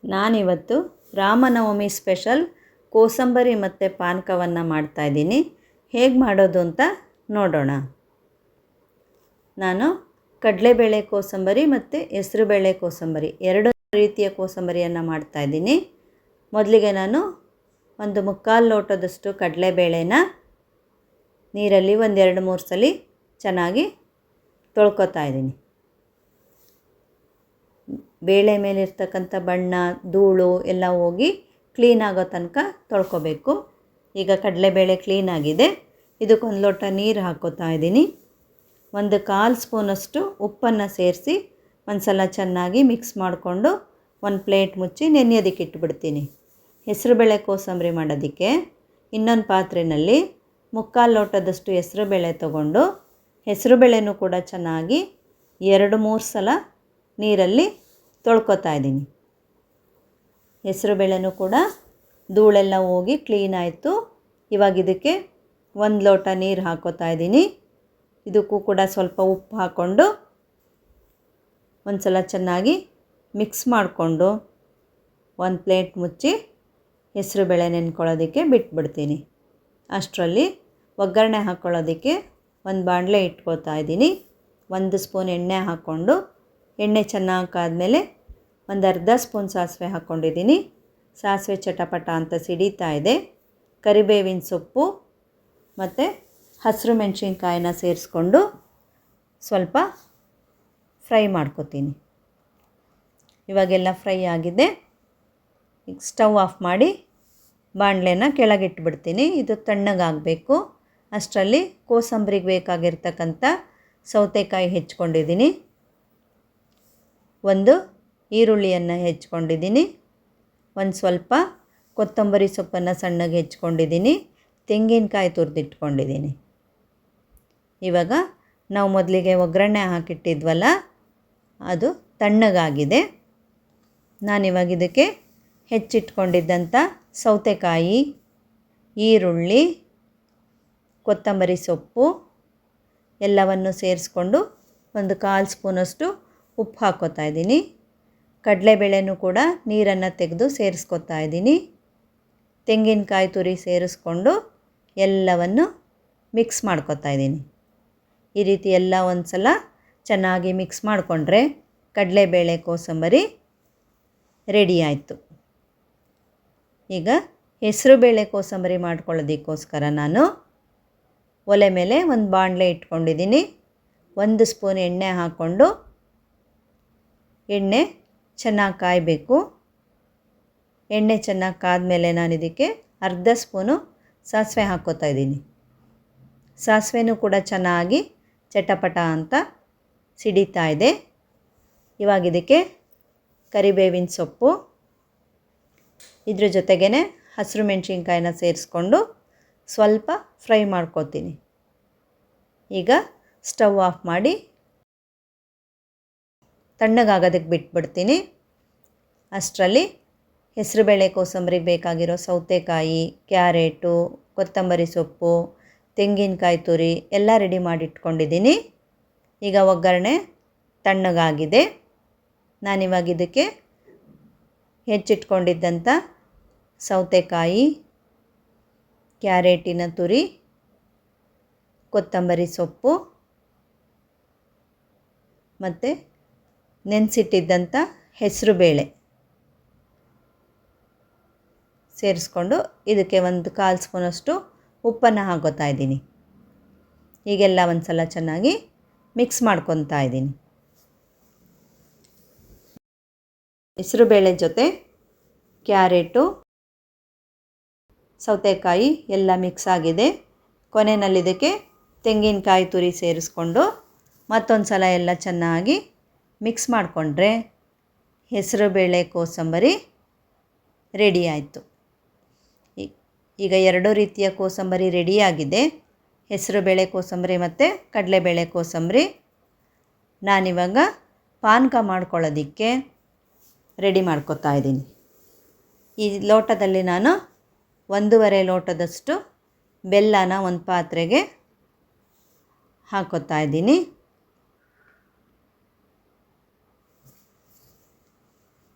ನಾನಿವತ್ತು ರಾಮನವಮಿ ಸ್ಪೆಷಲ್ ಕೋಸಂಬರಿ ಮತ್ತು ಪಾನಕವನ್ನು ಮಾಡ್ತಾಯಿದ್ದೀನಿ. ಹೇಗೆ ಮಾಡೋದು ಅಂತ ನೋಡೋಣ. ನಾನು ಕಡಲೆಬೇಳೆ ಕೋಸಂಬರಿ ಮತ್ತು ಹೆಸರುಬೇಳೆ ಕೋಸಂಬರಿ ಎರಡು ರೀತಿಯ ಕೋಸಂಬರಿಯನ್ನು ಮಾಡ್ತಾಯಿದ್ದೀನಿ. ಮೊದಲಿಗೆ ನಾನು ಒಂದು 3/4 ಲೋಟದಷ್ಟು ಕಡಲೆಬೇಳೆನ ನೀರಲ್ಲಿ 1-2-3 ಸಲ ಚೆನ್ನಾಗಿ ತೊಳ್ಕೊತಾ ಇದ್ದೀನಿ. ಬೇಳೆ ಮೇಲಿರ್ತಕ್ಕಂಥ ಬಣ್ಣ, ಧೂಳು ಎಲ್ಲ ಹೋಗಿ ಕ್ಲೀನ್ ಆಗೋ ತನಕ ತೊಳ್ಕೊಬೇಕು. ಈಗ ಕಡಲೆಬೇಳೆ ಕ್ಲೀನಾಗಿದೆ. ಇದಕ್ಕೊಂದು ಲೋಟ ನೀರು ಹಾಕ್ಕೋತಾ ಇದ್ದೀನಿ. 1/4 ಸ್ಪೂನಷ್ಟು ಉಪ್ಪನ್ನು ಸೇರಿಸಿ ಒಂದು ಸಲ ಚೆನ್ನಾಗಿ ಮಿಕ್ಸ್ ಮಾಡಿಕೊಂಡು ಒಂದು ಪ್ಲೇಟ್ ಮುಚ್ಚಿ ನೆನೆಯೋದಕ್ಕೆ ಇಟ್ಬಿಡ್ತೀನಿ. ಹೆಸರುಬೇಳೆ ಕೋಸಂಬರಿ ಮಾಡೋದಕ್ಕೆ ಇನ್ನೊಂದು ಪಾತ್ರೆಯಲ್ಲಿ 3/4 ಲೋಟದಷ್ಟು ಹೆಸರುಬೇಳೆ ತೊಗೊಂಡು ಹೆಸರುಬೇಳೆನೂ ಕೂಡ ಚೆನ್ನಾಗಿ 2-3 ಸಲ ನೀರಲ್ಲಿ ತೊಳ್ಕೊತಾ ಇದ್ದೀನಿ. ಹೆಸರುಬೇಳೆನೂ ಕೂಡ ಧೂಳೆಲ್ಲ ಹೋಗಿ ಕ್ಲೀನ್ ಆಯಿತು. ಇವಾಗ ಇದಕ್ಕೆ 1 ಲೋಟ ನೀರು ಹಾಕ್ಕೋತಾ ಇದ್ದೀನಿ. ಇದಕ್ಕೂ ಕೂಡ ಸ್ವಲ್ಪ ಉಪ್ಪು ಹಾಕ್ಕೊಂಡು ಒಂದು ಸಲ ಚೆನ್ನಾಗಿ ಮಿಕ್ಸ್ ಮಾಡಿಕೊಂಡು ಒಂದು ಪ್ಲೇಟ್ ಮುಚ್ಚಿ ಹೆಸರುಬೇಳೆ ನೆನ್ಕೊಳ್ಳೋದಕ್ಕೆ ಬಿಟ್ಬಿಡ್ತೀನಿ. ಅಷ್ಟರಲ್ಲಿ ಒಗ್ಗರಣೆ ಹಾಕ್ಕೊಳ್ಳೋದಕ್ಕೆ ಒಂದು ಬಾಣಲೆ ಇಟ್ಕೋತಾ ಇದ್ದೀನಿ. 1 ಸ್ಪೂನ್ ಎಣ್ಣೆ ಹಾಕ್ಕೊಂಡು ಎಣ್ಣೆ ಚೆನ್ನಾಗಿ ಕಾದ್ಮೇಲೆ ಒಂದು ಅರ್ಧ ಸ್ಪೂನ್ ಸಾಸಿವೆ ಹಾಕ್ಕೊಂಡಿದ್ದೀನಿ. ಸಾಸಿವೆ ಚಟಪಟ ಅಂತ ಸಿಡಿತಾ ಇದೆ. ಕರಿಬೇವಿನ ಸೊಪ್ಪು ಮತ್ತು ಹಸಿರು ಮೆಣಸಿನ್ಕಾಯಿನ ಸೇರಿಸ್ಕೊಂಡು ಸ್ವಲ್ಪ ಫ್ರೈ ಮಾಡ್ಕೊತೀನಿ. ಇವಾಗೆಲ್ಲ ಫ್ರೈ ಆಗಿದೆ. ಈಗ ಸ್ಟವ್ ಆಫ್ ಮಾಡಿ ಬಾಣಲೆನ ಕೆಳಗಿಟ್ಬಿಡ್ತೀನಿ. ಇದು ತಣ್ಣಗಾಗಬೇಕು. ಅಷ್ಟರಲ್ಲಿ ಕೋಸಂಬರಿಗೆ ಬೇಕಾಗಿರ್ತಕ್ಕಂಥ ಸೌತೆಕಾಯಿ ಹೆಚ್ಕೊಂಡಿದ್ದೀನಿ. 1 ಈರುಳ್ಳಿಯನ್ನು ಹೆಚ್ಕೊಂಡಿದ್ದೀನಿ. ಒಂದು ಸ್ವಲ್ಪ ಕೊತ್ತಂಬರಿ ಸೊಪ್ಪನ್ನು ಸಣ್ಣಗೆ ಹೆಚ್ಕೊಂಡಿದ್ದೀನಿ. ತೆಂಗಿನಕಾಯಿ ತುರಿದಿಟ್ಕೊಂಡಿದ್ದೀನಿ. ಇವಾಗ ನಾವು ಮೊದಲಿಗೆ ಒಗ್ಗರಣೆ ಹಾಕಿಟ್ಟಿದ್ವಲ್ಲ, ಅದು ತಣ್ಣಗಾಗಿದೆ. ನಾನಿವಾಗ ಇದಕ್ಕೆ ಹೆಚ್ಚಿಟ್ಕೊಂಡಿದ್ದಂಥ ಸೌತೆಕಾಯಿ, ಈರುಳ್ಳಿ, ಕೊತ್ತಂಬರಿ ಸೊಪ್ಪು ಎಲ್ಲವನ್ನು ಸೇರಿಸ್ಕೊಂಡು 1/4 ಸ್ಪೂನಷ್ಟು ಉಪ್ಪು ಹಾಕ್ಕೋತಾ ಇದ್ದೀನಿ. ಕಡಲೆಬೇಳೆನೂ ಕೂಡ ನೀರನ್ನು ತೆಗೆದು ಸೇರಿಸ್ಕೊತಾ ಇದ್ದೀನಿ. ತೆಂಗಿನಕಾಯಿ ತುರಿ ಸೇರಿಸ್ಕೊಂಡು ಎಲ್ಲವನ್ನು ಮಿಕ್ಸ್ ಮಾಡ್ಕೊತಾ ಇದ್ದೀನಿ. ಈ ರೀತಿ ಎಲ್ಲ ಒಂದು ಸಲ ಚೆನ್ನಾಗಿ ಮಿಕ್ಸ್ ಮಾಡಿಕೊಂಡ್ರೆ ಕಡಲೆಬೇಳೆ ಕೋಸಂಬರಿ ರೆಡಿ ಆಯಿತು. ಈಗ ಹೆಸರುಬೇಳೆ ಕೋಸಂಬರಿ ಮಾಡ್ಕೊಳ್ಳೋದಕ್ಕೋಸ್ಕರ ನಾನು ಒಲೆ ಮೇಲೆ ಒಂದು ಬಾಣಲೆ ಇಟ್ಕೊಂಡಿದ್ದೀನಿ. 1 ಸ್ಪೂನ್ ಎಣ್ಣೆ ಹಾಕ್ಕೊಂಡು ಎಣ್ಣೆ ಚೆನ್ನಾಗಿ ಕಾಯಬೇಕು. ಎಣ್ಣೆ ಚೆನ್ನಾಗಿ ಕಾದ್ಮೇಲೆ ನಾನು ಇದಕ್ಕೆ ಅರ್ಧ ಸ್ಪೂನು ಸಾಸಿವೆ ಹಾಕ್ಕೋತಾ ಇದ್ದೀನಿ. ಸಾಸಿವೆನೂ ಕೂಡ ಚೆನ್ನಾಗಿ ಚಟಪಟ ಅಂತ ಸಿಡಿತಾ ಇದೆ. ಇವಾಗ ಇದಕ್ಕೆ ಕರಿಬೇವಿನ ಸೊಪ್ಪು, ಇದ್ರ ಜೊತೆಗೇ ಹಸಿರು ಮೆಣಸಿನ್ಕಾಯಿನ ಸೇರಿಸ್ಕೊಂಡು ಸ್ವಲ್ಪ ಫ್ರೈ ಮಾಡ್ಕೊತೀನಿ. ಈಗ ಸ್ಟವ್ ಆಫ್ ಮಾಡಿ ತಣ್ಣಗಾಗೋದಕ್ಕೆ ಬಿಟ್ಬಿಡ್ತೀನಿ. ಅಷ್ಟರಲ್ಲಿ ಹೆಸರುಬೇಳೆ ಕೋಸಂಬರಿಗೆ ಬೇಕಾಗಿರೋ ಸೌತೆಕಾಯಿ, ಕ್ಯಾರೆಟು, ಕೊತ್ತಂಬರಿ ಸೊಪ್ಪು, ತೆಂಗಿನಕಾಯಿ ತುರಿ ಎಲ್ಲ ರೆಡಿ ಮಾಡಿಟ್ಕೊಂಡಿದ್ದೀನಿ. ಈಗ ಒಗ್ಗರಣೆ ತಣ್ಣಗಾಗಿದೆ. ನಾನಿವಾಗ ಇದಕ್ಕೆ ಹೆಚ್ಚಿಟ್ಕೊಂಡಿದ್ದಂಥ ಸೌತೆಕಾಯಿ, ಕ್ಯಾರೆಟಿನ ತುರಿ, ಕೊತ್ತಂಬರಿ ಸೊಪ್ಪು ಮತ್ತು ನೆನೆಸಿಟ್ಟಿದ್ದಂಥ ಹೆಸರುಬೇಳೆ ಸೇರಿಸ್ಕೊಂಡು ಇದಕ್ಕೆ 1/4 ಸ್ಪೂನಷ್ಟು ಉಪ್ಪನ್ನು ಹಾಕ್ಕೋತಾ ಇದ್ದೀನಿ. ಈಗೆಲ್ಲ ಒಂದು ಸಲ ಚೆನ್ನಾಗಿ ಮಿಕ್ಸ್ ಮಾಡ್ಕೊತಾ ಇದ್ದೀನಿ. ಹೆಸರುಬೇಳೆ ಜೊತೆ ಕ್ಯಾರೆಟು, ಸೌತೆಕಾಯಿ ಎಲ್ಲ ಮಿಕ್ಸ್ ಆಗಿದೆ. ಕೊನೆಯಲ್ಲಿ ಇದಕ್ಕೆ ತೆಂಗಿನಕಾಯಿ ತುರಿ ಸೇರಿಸ್ಕೊಂಡು ಮತ್ತೊಂದು ಸಲ ಎಲ್ಲ ಚೆನ್ನಾಗಿ ಮಿಕ್ಸ್ ಮಾಡಿಕೊಂಡ್ರೆ ಹೆಸರುಬೇಳೆ ಕೋಸಂಬರಿ ರೆಡಿ ಆಯಿತು. ಈಗ 2 ರೀತಿಯ ಕೋಸಂಬರಿ ರೆಡಿಯಾಗಿದೆ. ಹೆಸರುಬೇಳೆ ಕೋಸಂಬರಿ ಮತ್ತು ಕಡಲೆಬೇಳೆ ಕೋಸಂಬರಿ. ನಾನಿವಾಗ ಪಾನಕ ಮಾಡ್ಕೊಳ್ಳೋದಕ್ಕೆ ರೆಡಿ ಮಾಡ್ಕೊತಾ ಇದ್ದೀನಿ. ಈ ಲೋಟದಲ್ಲಿ ನಾನು 1.5 ಲೋಟದಷ್ಟು ಬೆಲ್ಲನ ಒಂದು ಪಾತ್ರೆಗೆ ಹಾಕ್ಕೋತಾ ಇದ್ದೀನಿ.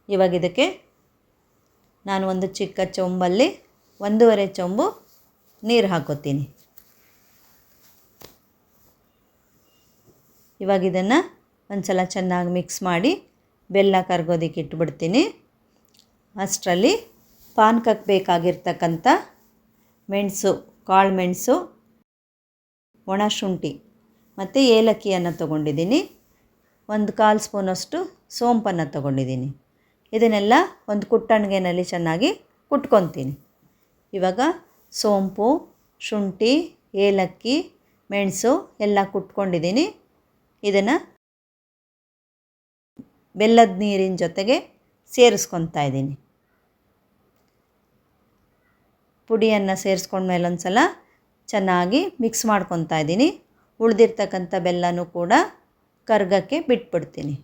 ಇವಾಗ ಇದಕ್ಕೆ ನಾನು ಒಂದು ಚಿಕ್ಕ ಚೊಂಬಲ್ಲಿ 1.5 ಚೊಂಬು ನೀರು ಹಾಕೋತೀನಿ. ಇವಾಗ ಇದನ್ನು ಒಂದು ಸಲ ಚೆನ್ನಾಗಿ ಮಿಕ್ಸ್ ಮಾಡಿ ಬೆಲ್ಲ ಕರಗೋದಕ್ಕೆ ಇಟ್ಬಿಡ್ತೀನಿ. ಅಷ್ಟರಲ್ಲಿ ಪಾನಕಕ್ಕೆ ಬೇಕಾಗಿರ್ತಕ್ಕಂಥ ಮೆಣಸು, ಕಾಳು ಮೆಣಸು, ಒಣ ಶುಂಠಿ ಮತ್ತು ಏಲಕ್ಕಿಯನ್ನು ತೊಗೊಂಡಿದ್ದೀನಿ. 1/4 ಸ್ಪೂನಷ್ಟು ಸೋಂಪನ್ನು ತೊಗೊಂಡಿದ್ದೀನಿ. ಇದನ್ನೆಲ್ಲ ಒಂದು ಕುಟ್ಟಣಿಗೆನಲ್ಲಿ ಚೆನ್ನಾಗಿ ಕುಟ್ಕೊತೀನಿ. ಇವಾಗ ಸೋಂಪು, ಶುಂಠಿ, ಏಲಕ್ಕಿ, ಮೆಣಸು ಎಲ್ಲ ಕುಟ್ಕೊಂಡಿದ್ದೀನಿ. ಇದನ್ನು ಬೆಲ್ಲದ ನೀರಿನ ಜೊತೆಗೆ ಸೇರಿಸ್ಕೊತಾ ಇದ್ದೀನಿ. ಪುಡಿಯನ್ನು ಸೇರಿಸ್ಕೊಂಡ್ಮೇಲೆ ಒಂದು ಸಲ ಚೆನ್ನಾಗಿ ಮಿಕ್ಸ್ ಮಾಡ್ಕೊತಾ ಇದ್ದೀನಿ. ಉಳಿದಿರ್ತಕ್ಕಂಥ ಬೆಲ್ಲನೂ ಕೂಡ ಕರ್ಗಕ್ಕೆ ಬಿಟ್ಬಿಡ್ತೀನಿ.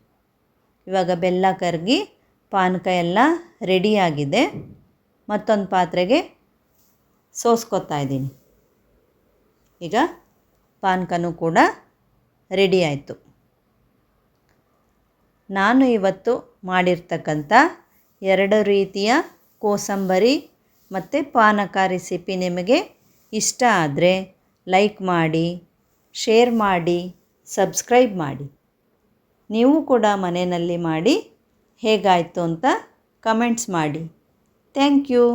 ಇವಾಗ ಬೆಲ್ಲ ಕರಗಿ ಪಾನಕ ಎಲ್ಲ ರೆಡಿಯಾಗಿದೆ. ಮತ್ತೊಂದು ಪಾತ್ರೆಗೆ ಸೋಸ್ಕೊತಾ ಇದ್ದೀನಿ. ಈಗ ಪಾನಕನೂ ಕೂಡ ರೆಡಿ ಆಯಿತು. ನಾನು ಇವತ್ತು ಮಾಡಿರ್ತಕ್ಕಂಥ 2 ರೀತಿಯ ಕೋಸಂಬರಿ ಮತ್ತು ಪಾನಕ ರೆಸಿಪಿ ನಿಮಗೆ ಇಷ್ಟ ಆದರೆ ಲೈಕ್ ಮಾಡಿ, ಶೇರ್ ಮಾಡಿ, ಸಬ್ಸ್ಕ್ರೈಬ್ ಮಾಡಿ. ನೀವು ಕೂಡ ಮನೆಯಲ್ಲಿ ಮಾಡಿ ಹೇಗಾಯಿತು ಅಂತ ಕಮೆಂಟ್ಸ್ ಮಾಡಿ. Thank you.